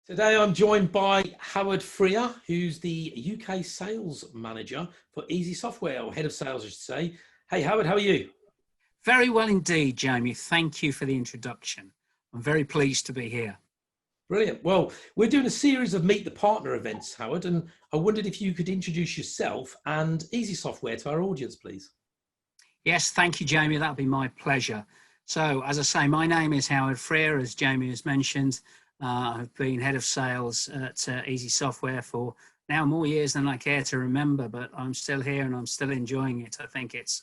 Today I'm joined by Howard Freer, who's the UK sales manager for Easy Software, or head of sales, I should say. Hey Howard, how are you? Very well indeed, Jamie. Thank you for the introduction. I'm very pleased to be here. Brilliant. Well, we're doing a series of Meet the Partner events, Howard, and I wondered if you could introduce yourself and Easy Software to our audience, please. Yes, thank you, Jamie. That'll be my pleasure. So, as I say, my name is Howard Freer, as Jamie has mentioned. I've been head of sales at Easy Software for now more years than I care to remember, but I'm still here and I'm still enjoying it. I think it's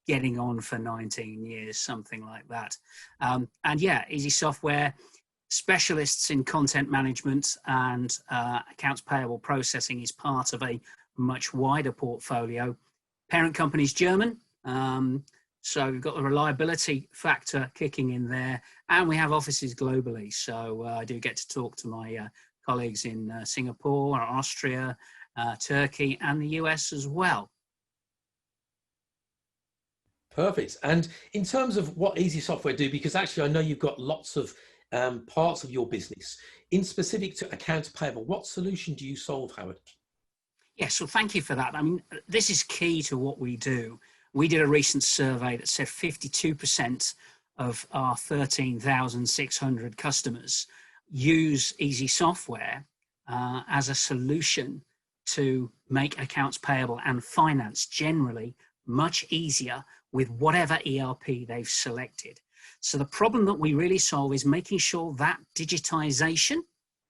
getting on for 19 years, something like that. And yeah, Easy Software, specialists in content management and accounts payable processing is part of a much wider portfolio. Parent company's German. So we've got the reliability factor kicking in there, and we have offices globally. So I do get to talk to my colleagues in Singapore, Austria, Turkey, and the US as well. Perfect. And in terms of what Easy Software do, because actually I know you've got lots of parts of your business, in specific to accounts payable, what solution do you solve, Howard? Yes, well, thank you for that. I mean, this is key to what we do. We did a recent survey that said 52% of our 13,600 customers use Easy Software as a solution to make accounts payable and finance generally much easier with whatever ERP they've selected. So the problem that we really solve is making sure that digitization,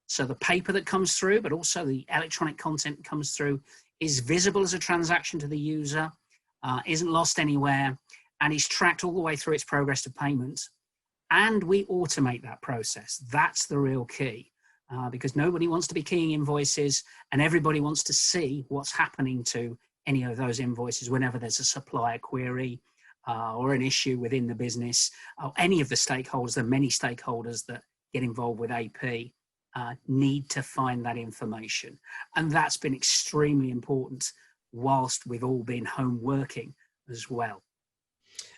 so the paper that comes through, but also the electronic content that comes through, is visible as a transaction to the user, isn't lost anywhere, and is tracked all the way through its progress to payment. And we automate that process. That's the real key, because nobody wants to be keying invoices, and everybody wants to see what's happening to any of those invoices whenever there's a supplier query or an issue within the business, or any of the stakeholders, the many stakeholders that get involved with AP. Need to find that information. And that's been extremely important whilst we've all been home working as well.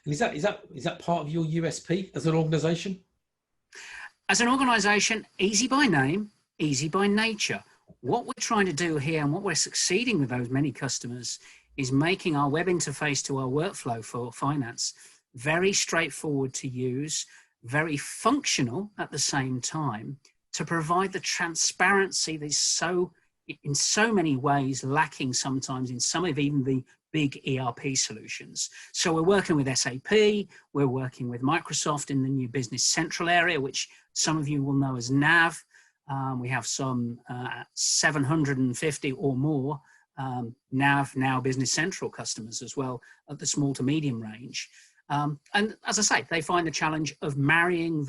And is that part of your USP as an organization? As an organization, easy by name, easy by nature. What we're trying to do here, and what we're succeeding with those many customers, is making our web interface to our workflow for finance very straightforward to use, very functional at the same time, to provide the transparency that is so, in so many ways, lacking sometimes in some of even the big ERP solutions. So we're working with SAP, we're working with Microsoft in the new Business Central area, which some of you will know as NAV. We have some 750 or more NAV, now Business Central customers as well at the small to medium range. And as I say, they find the challenge of marrying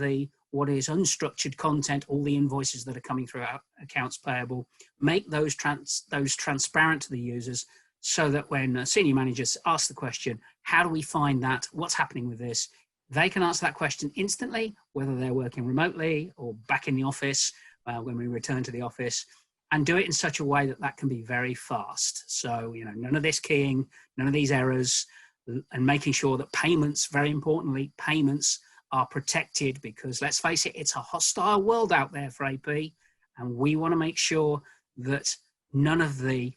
what is unstructured content, all the invoices that are coming through our accounts payable, make those transparent to the users, so that when senior managers ask the question, how do we find that, what's happening with this, they can answer that question instantly, whether they're working remotely or back in the office when we return to the office, and do it in such a way that that can be very fast. So, none of this keying, none of these errors, and making sure that payments, very importantly, payments are protected, because let's face it, it's a hostile world out there for AP, and we want to make sure that none of the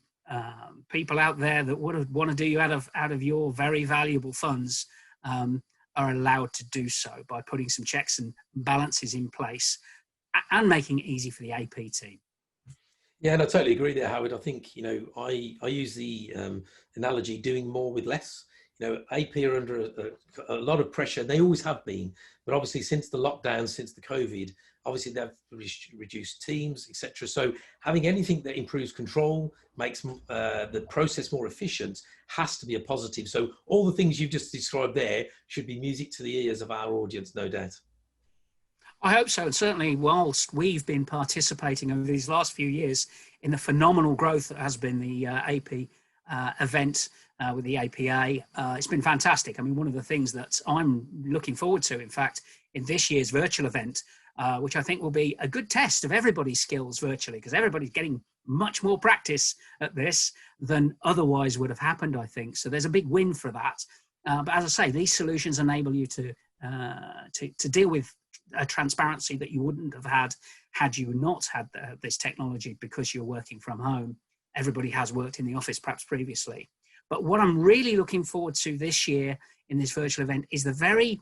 people out there that would want to do you out of your very valuable funds are allowed to do so by putting some checks and balances in place and making it easy for the AP team. Yeah, and I totally agree there, Howard. I think, I use the analogy doing more with less. AP are under a lot of pressure. They always have been, but obviously since the lockdown, since the COVID, obviously they've reduced teams, etc. So having anything that improves control, makes the process more efficient, has to be a positive. So all the things you've just described there should be music to the ears of our audience, no doubt. I hope so. And certainly whilst we've been participating over these last few years in the phenomenal growth that has been the AP event with the APA, it's been fantastic. I mean, one of the things that I'm looking forward to, in fact, in this year's virtual event, which I think will be a good test of everybody's skills virtually, because everybody's getting much more practice at this than otherwise would have happened, I think. So there's a big win for that. But as I say, these solutions enable you to deal with a transparency that you wouldn't have had had you not had this technology because you're working from home. Everybody has worked in the office perhaps previously. But what I'm really looking forward to this year in this virtual event is the very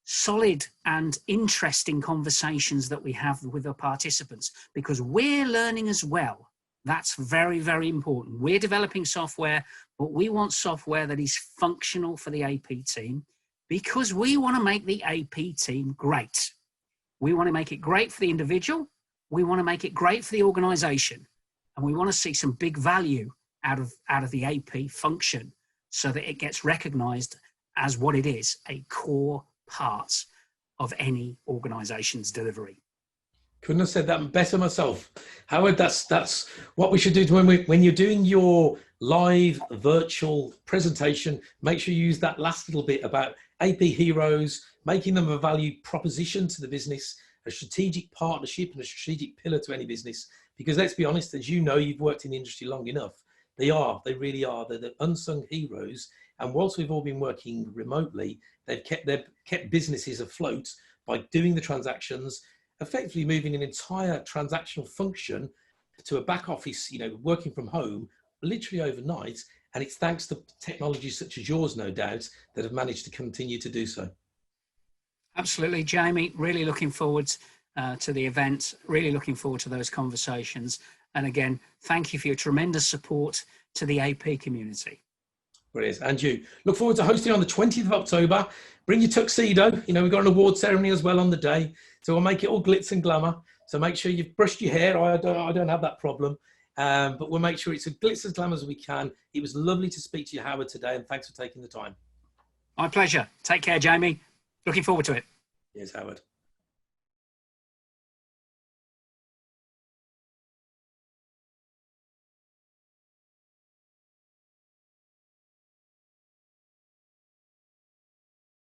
solid and interesting conversations that we have with the participants, because we're learning as well. That's very, very important. We're developing software, but we want software that is functional for the AP team, because we want to make the AP team great. We want to make it great for the individual. We want to make it great for the organization. And we want to see some big value out of the AP function so that it gets recognized as what it is, a core part of any organization's delivery. Couldn't have said that better myself. Howard, that's what we should do when you're doing your live virtual presentation. Make sure you use that last little bit about AP heroes, making them a value proposition to the business, a strategic partnership and a strategic pillar to any business. Because let's be honest, as you know, you've worked in the industry long enough. They really are. They're the unsung heroes. And whilst we've all been working remotely, they've kept businesses afloat by doing the transactions, effectively moving an entire transactional function to a back office, working from home, literally overnight. And it's thanks to technologies such as yours, no doubt, that have managed to continue to do so. Absolutely, Jamie. Really looking forward to the event. Really looking forward to those conversations. And again, thank you for your tremendous support to the AP community. Brilliant. And you. Look forward to hosting on the 20th of October. Bring your tuxedo. We've got an award ceremony as well on the day. So we'll make it all glitz and glamour. So make sure you've brushed your hair. I don't have that problem. But we'll make sure it's as glitz and glamour as we can. It was lovely to speak to you, Howard, today. And thanks for taking the time. My pleasure. Take care, Jamie. Looking forward to it. Yes, Howard.